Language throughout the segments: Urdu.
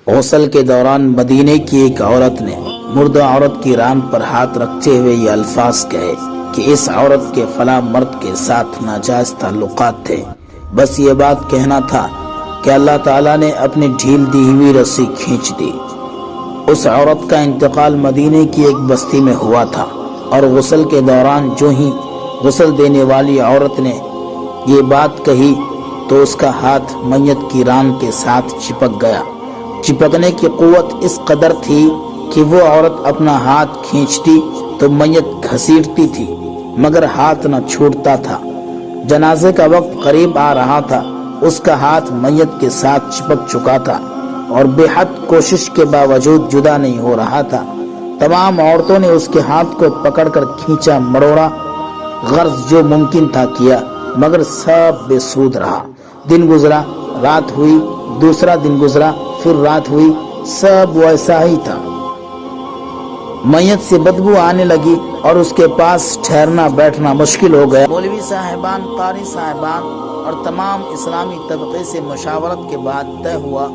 غسل کے دوران مدینے کی ایک عورت نے مردہ عورت کی ران پر ہاتھ رکھتے ہوئے یہ الفاظ کہے کہ اس عورت کے فلاں مرد کے ساتھ ناجائز تعلقات تھے۔ بس یہ بات کہنا تھا کہ اللہ تعالیٰ نے اپنی ڈھیل دی ہوئی رسی کھینچ دی۔ اس عورت کا انتقال مدینے کی ایک بستی میں ہوا تھا، اور غسل کے دوران جو ہی غسل دینے والی عورت نے یہ بات کہی تو اس کا ہاتھ میت کی ران کے ساتھ چپک گیا۔ چپکنے کی قوت اس قدر تھی کہ وہ عورت اپنا ہاتھ کھینچتی تو میت گھسیٹتی تھی، مگر ہاتھ نہ چھوٹتا تھا۔ جنازے کا وقت قریب آ رہا تھا، اس کا ہاتھ میت کے ساتھ چپک چکا تھا اور بے حد کوشش کے باوجود جدا نہیں ہو رہا تھا۔ تمام عورتوں نے اس کے ہاتھ کو پکڑ کر کھینچا مروڑا، غرض جو ممکن تھا کیا، مگر سب بے سود رہا۔ دن گزرا، رات ہوئی، دوسرا دن گزرا، پھر رات ہوئی، سب ویسا ہی تھا۔ میت سے بدبو آنے لگی اور اس کے پاس ٹھہرنا بیٹھنا مشکل ہو گیا۔ مولوی صاحبان، قاری صاحبان اور تمام اسلامی طبقے سے مشاورت کے بعد طے ہوا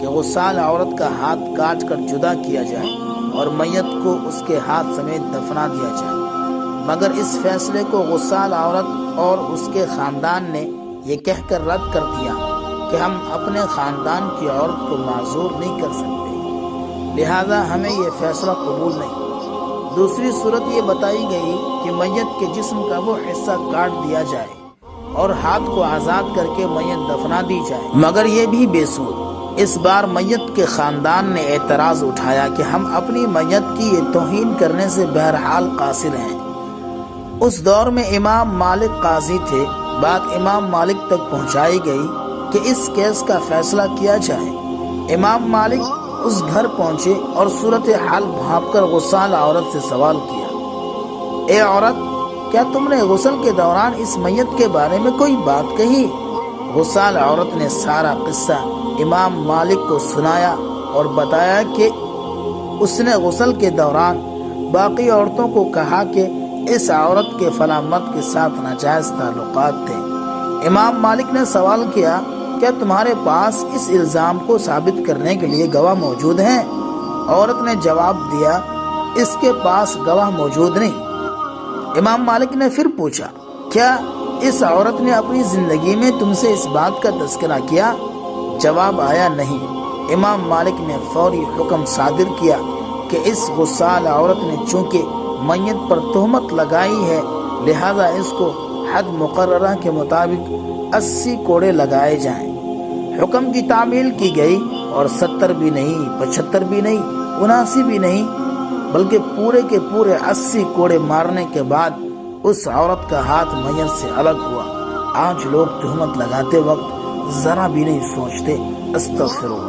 کہ غسال عورت کا ہاتھ کاٹ کر جدا کیا جائے اور میت کو اس کے ہاتھ سمیت دفنا دیا جائے، مگر اس فیصلے کو غسال عورت اور اس کے خاندان نے یہ کہہ کر رد کر دیا کہ ہم اپنے خاندان کی عورت کو معذور نہیں کر سکتے، لہذا ہمیں یہ فیصلہ قبول نہیں۔ دوسری صورت یہ بتائی گئی کہ میت کے جسم کا وہ حصہ کاٹ دیا جائے اور ہاتھ کو آزاد کر کے میت دفنا دی جائے، مگر یہ بھی بے سود۔ اس بار میت کے خاندان نے اعتراض اٹھایا کہ ہم اپنی میت کی یہ توہین کرنے سے بہرحال قاصر ہیں۔ اس دور میں امام مالک قاضی تھے۔ بات امام مالک تک پہنچائی گئی کہ اس کیس کا فیصلہ کیا جائے۔ امام مالک اس گھر پہنچے اور صورتحال بھانپ کر غسال عورت سے سوال کیا، اے عورت، کیا تم نے غسل کے دوران اس میت کے بارے میں کوئی بات کہی؟ غسال عورت نے سارا قصہ امام مالک کو سنایا اور بتایا کہ اس نے غسل کے دوران باقی عورتوں کو کہا کہ اس عورت کے فلاں مرد کے ساتھ ناجائز تعلقات تھے۔ امام مالک نے سوال کیا، کیا تمہارے پاس اس الزام کو ثابت کرنے کے لیے گواہ موجود ہیں؟ عورت نے جواب دیا، اس کے پاس گواہ موجود نہیں۔ امام مالک نے پھر پوچھا، کیا اس عورت نے اپنی زندگی میں تم سے اس بات کا تذکرہ کیا؟ جواب آیا نہیں۔ امام مالک نے فوری حکم صادر کیا کہ اس غسال عورت نے چونکہ میت پر تہمت لگائی ہے، لہذا اس کو حد مقررہ کے مطابق 80 کوڑے لگائے جائیں۔ حکم کی تعمیل کی گئی اور 70 بھی نہیں، 75 بھی نہیں، 79 بھی نہیں، بلکہ پورے کے پورے 80 کوڑے مارنے کے بعد اس عورت کا ہاتھ میت سے الگ ہوا۔ آج لوگ تہمت لگاتے وقت ذرا بھی نہیں سوچتے، استغفر اللہ۔